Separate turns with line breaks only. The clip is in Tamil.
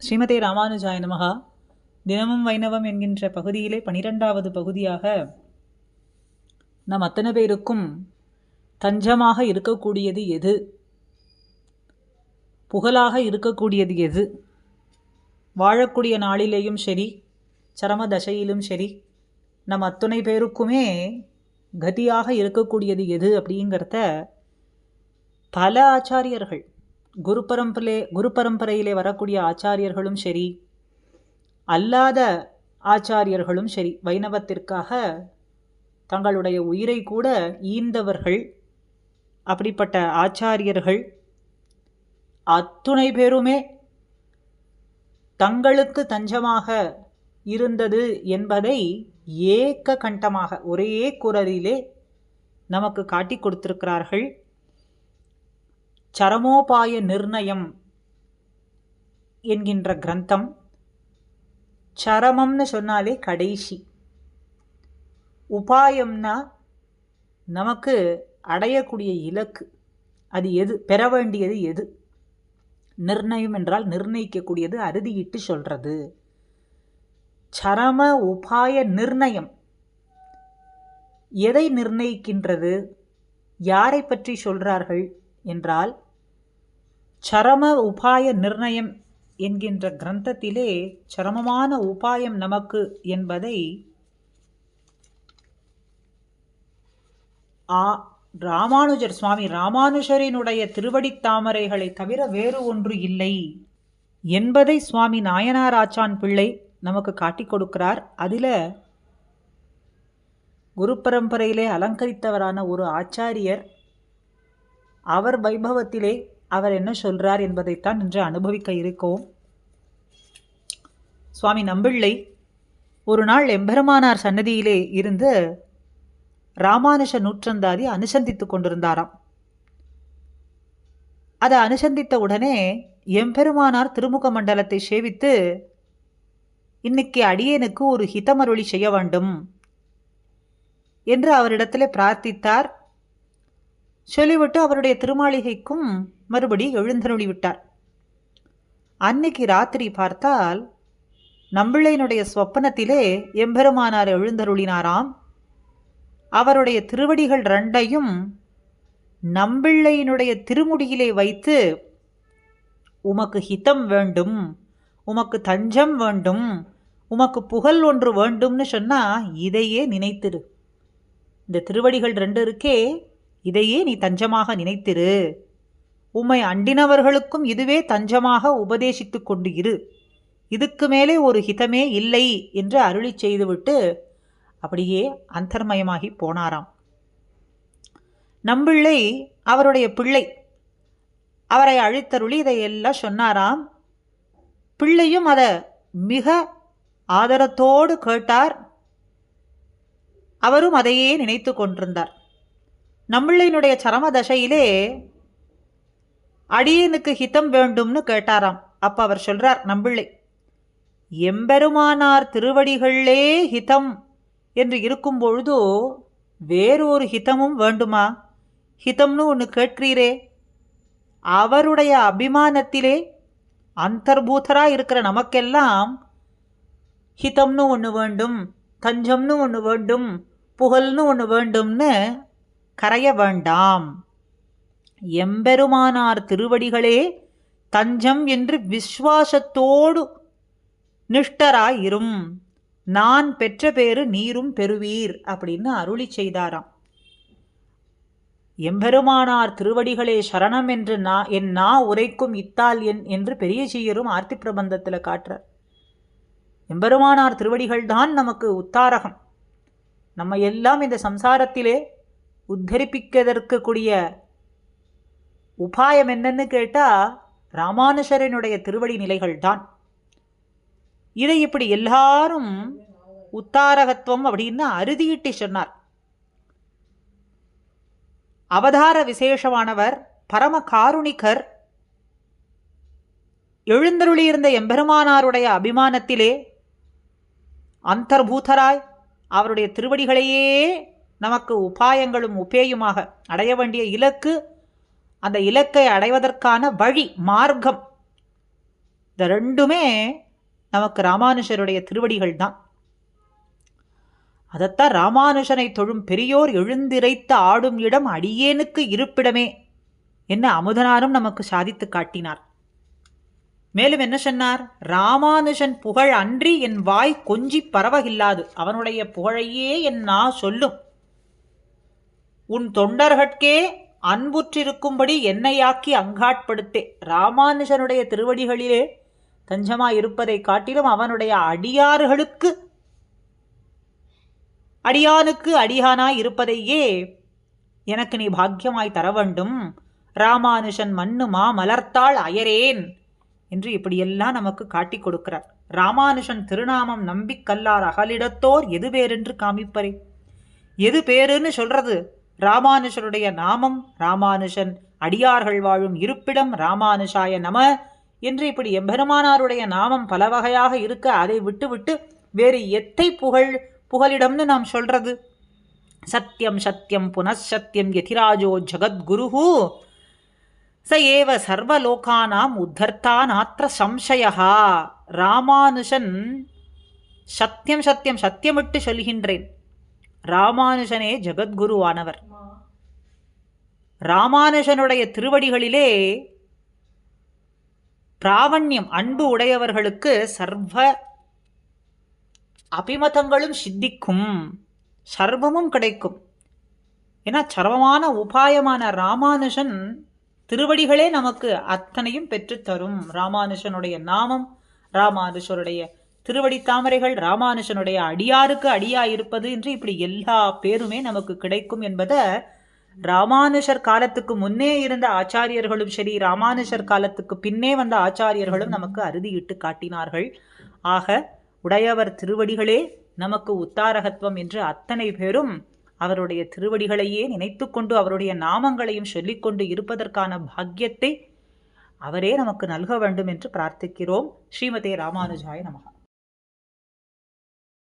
ஸ்ரீமதே ராமானுஜாய நமஹா. தினமும் வைணவம் என்கின்ற பகுதியிலே 12வது பகுதியாக நம் அத்தனை பேருக்கும் தஞ்சமாக இருக்கக்கூடியது எது, புகழாக இருக்கக்கூடியது எது, வாழக்கூடிய நாளிலேயும் சரி சரம தசையிலும் சரி நம் அத்தனை பேருக்குமே கதியாக இருக்கக்கூடியது எது அப்படிங்கிறத பல ஆச்சாரியர்கள் குரு பரம்பரையிலே வரக்கூடிய ஆச்சாரியர்களும் சரி அல்லாத ஆச்சாரியர்களும் சரி வைணவத்திற்காக தங்களுடைய உயிரை கூட ஈந்தவர்கள். அப்படிப்பட்ட ஆச்சாரியர்கள் அத்துணை பேருமே தங்களுக்கு தஞ்சமாக இருந்தது என்பதை ஏக கண்டமாக ஒரே குரலிலே நமக்கு காட்டி கொடுத்திருக்கிறார்கள். சரமோபாய நிர்ணயம் என்கின்ற கிரந்தம். சரமம்னு சொன்னாலே கடைசி, உபாயம்னா நமக்கு அடையக்கூடிய இலக்கு, அது எது, பெற வேண்டியது எது. நிர்ணயம் என்றால் நிர்ணயிக்கக்கூடியது, அறுதியிட்டு சொல்றது. சரம உபாய நிர்ணயம் எதை நிர்ணயிக்கின்றது, யாரை பற்றி சொல்றார்கள் என்றால், சரம உபாய நிர்ணயம் என்கின்ற கிரந்தத்திலே சரமமான உபாயம் நமக்கு என்பதை ராமானுஜர் சுவாமி ராமானுஜரினுடைய திருவடித்தாமரைகளை தவிர வேறு ஒன்று இல்லை என்பதை சுவாமி நாயனார் ஆச்சான் பிள்ளை நமக்கு காட்டி கொடுக்கிறார். அதில் குரு பரம்பரையிலே அலங்கரித்தவரான ஒரு ஆச்சாரியர், அவர் வைபவத்திலே அவர் என்ன சொல்றார் என்பதைத்தான் இன்று அனுபவிக்க இருக்கோம். சுவாமி நம்பிள்ளை ஒரு நாள் எம்பெருமானார் சன்னதியிலே இருந்து ராமானுஷ நூற்றந்தாதி அனுசந்தித்து கொண்டிருந்தாராம். அதை அனுசந்தித்த உடனே எம்பெருமானார் திருமுக மண்டலத்தை சேவித்து, இன்னைக்கு அடியேனுக்கு ஒரு ஹிதமருளி செய்ய வேண்டும் என்று அவரிடத்திலே பிரார்த்தித்தார். சொல்லிவிட்டு அவருடைய திருமாளிகைக்கும் மறுபடி எழுந்தருளி விட்டார். அன்னைக்கு ராத்திரி பார்த்தால் நம்பிள்ளையினுடைய சொப்பனத்திலே எம்பெருமானார் எழுந்தருளினாராம். அவருடைய திருவடிகள் ரெண்டையும் நம்பிள்ளையினுடைய திருமுடியிலே வைத்து, உமக்கு ஹிதம் வேண்டும், உமக்கு தஞ்சம் வேண்டும், உமக்கு புகழ் ஒன்று வேண்டும்னு சொன்னா இதையே நினைத்திரு. இந்த திருவடிகள் ரெண்டு இருக்கே, இதையே நீ தஞ்சமாக நினைத்திரு. உம்மை அண்டினவர்களுக்கும் இதுவே தஞ்சமாக உபதேசித்து கொண்டு இரு. இதுக்கு மேலே ஒரு ஹிதமே இல்லை என்று அருளி செய்துவிட்டு அப்படியே அந்தர்மயமாகி போனாராம். நம்பிள்ளை அவருடைய பிள்ளை அவரை அழைத்தருளி இதையெல்லாம் சொன்னாராம். பிள்ளையும் அதை மிக ஆதரத்தோடு கேட்டார். அவரும் அதையே நினைத்து கொண்டிருந்தார். நம்பிள்ளையினுடைய சரம தசையிலே அடியனுக்கு ஹிதம் வேண்டும்னு கேட்டாராம். அப்ப அவர் சொல்றார் நம்பிள்ளை, எம்பெருமானார் திருவடிகளே ஹிதம் என்று இருக்கும் பொழுது வேறு ஒரு ஹிதமும் வேண்டுமா? ஹிதம்னு ஒன்று கேட்கிறீரே, அவருடைய அபிமானத்திலே அந்தர்பூதரா இருக்கிற நமக்கெல்லாம் ஹிதம்னு ஒன்று வேண்டும், தஞ்சம்னு ஒன்று வேண்டும், புகழ்னு ஒன்று வேண்டும்னு கரைய வேண்டாம். எம்பெருமானார் திருவடிகளே தஞ்சம் என்று விஸ்வாசத்தோடு நிஷ்டராயிரும். நான் பெற்ற பேரு நீரும் பெறுவீர் அப்படின்னு அருளி செய்தாராம். எம்பெருமானார் திருவடிகளே சரணம் என்று என் நா உரைக்கும் இத்தால் என் என்று பெரிய சீயரும் ஆர்த்தி பிரபந்தத்தில் காட்டுறார். எம்பெருமானார் திருவடிகள் தான் நமக்கு உத்தாரகம். நம்ம எல்லாம் இந்த சம்சாரத்திலே உத்தரிப்பிக்கதற்கு கூடிய உபாயம் என்னன்னு கேட்டால் ராமானுஷரனுடைய திருவடி நிலைகள் தான். இதை இப்படி எல்லாரும் உத்தாரகத்துவம் அப்படின்னு அறுதியிட்டு சொன்னார். அவதார விசேஷமானவர், பரம காருணிகர், எழுந்தருளியிருந்த எம்பெருமானாருடைய அபிமானத்திலே அந்தர்பூதராய் அவருடைய திருவடிகளையே நமக்கு உபாயங்களும் உபேயுமாக அடைய வேண்டிய இலக்கு, அந்த இலக்கை அடைவதற்கான வழி மார்க்கம், இந்த ரெண்டுமே நமக்கு ராமானுஷருடைய திருவடிகள் தான். அதைத்தான் ராமானுஷனை தொழும் பெரியோர் எழுந்திரைத்த ஆடும் இடம் அடியேனுக்கு இருப்பிடமே என்ன அமுதனாரும் நமக்கு சாதித்து காட்டினார். மேலும் என்ன சொன்னார்? ராமானுஷன் புகழ் அன்றி என் வாய் கொஞ்சி பரவகில்லாது, அவனுடைய புகழையே என் நா சொல்லும். உன் தொண்டர்கட்கே அன்புற்றிருக்கும்படி என்னையாக்கி அங்காட்படுத்தே. ராமானுஷனுடைய திருவடிகளிலே தஞ்சமாயிருப்பதை காட்டிலும் அவனுடைய அடியார்களுக்கு அடியானுக்கு அடியானாய் இருப்பதையே எனக்கு நீ பாக்கியமாய் தர வேண்டும். ராமானுஷன் மண்ணுமா மலர்த்தாள் அயரேன் என்று இப்படியெல்லாம் நமக்கு காட்டி கொடுக்கிறார். ராமானுஷன் திருநாமம் நம்பிக்கல்லார் அகலிடத்தோர் எது பேரென்று காமிப்பரே. எது பேருன்னு சொல்றது? ராமானுஷனுடைய நாமம், ராமானுஷன் அடியார்கள் வாழும் இருப்பிடம், ராமானுஷாய நம என்று இப்படி எம்பெருமானாருடைய நாமம் பல வகையாக இருக்க அதை விட்டு விட்டு வேறு எத்தை புகலிடம்னு நாம் சொல்றது? சத்தியம் சத்தியம் புனசத்தியம் யதிராஜோ ஜகத்குரு ச ஏவ சர்வலோகானாம் உத்தர்த்தா நாத்திர சம்சயா. ராமானுஷன் சத்தியம் சத்தியம் சத்தியமிட்டு சொல்கின்றேன், ராமானுஷனே ஜகத்குருவானவர். ராமானுஷனுடைய திருவடிகளிலே பிராவண்யம் அன்பு உடையவர்களுக்கு சர்வ அபிமதங்களும் சித்திக்கும், சர்வமும் கிடைக்கும். ஏன்னா சர்வமான உபாயமான ராமானுஷன் திருவடிகளே நமக்கு அத்தனையும் பெற்றுத்தரும். ராமானுஷனுடைய நாமம், ராமானுஷருடைய திருவடி தாமரைகள், ராமானுஷனுடைய அடியாருக்கு அடியாயிருப்பது என்று இப்படி எல்லா பேருமே நமக்கு கிடைக்கும் என்பதை ராமானுஷர் காலத்துக்கு முன்னே இருந்த ஆச்சாரியர்களும் சரி, ராமானுஷர் காலத்துக்கு பின்னே வந்த ஆச்சாரியர்களும் நமக்கு அறுதியிட்டு காட்டினார்கள். ஆக உடையவர் திருவடிகளே நமக்கு உத்தாரகத்துவம் என்று அத்தனை பேரும் அவருடைய திருவடிகளையே நினைத்து கொண்டு அவருடைய நாமங்களையும் சொல்லிக்கொண்டு இருப்பதற்கான பாக்கியத்தை அவரே நமக்கு நல்க வேண்டும் என்று பிரார்த்திக்கிறோம். ஸ்ரீமதே ராமானுஜாய நமஹ.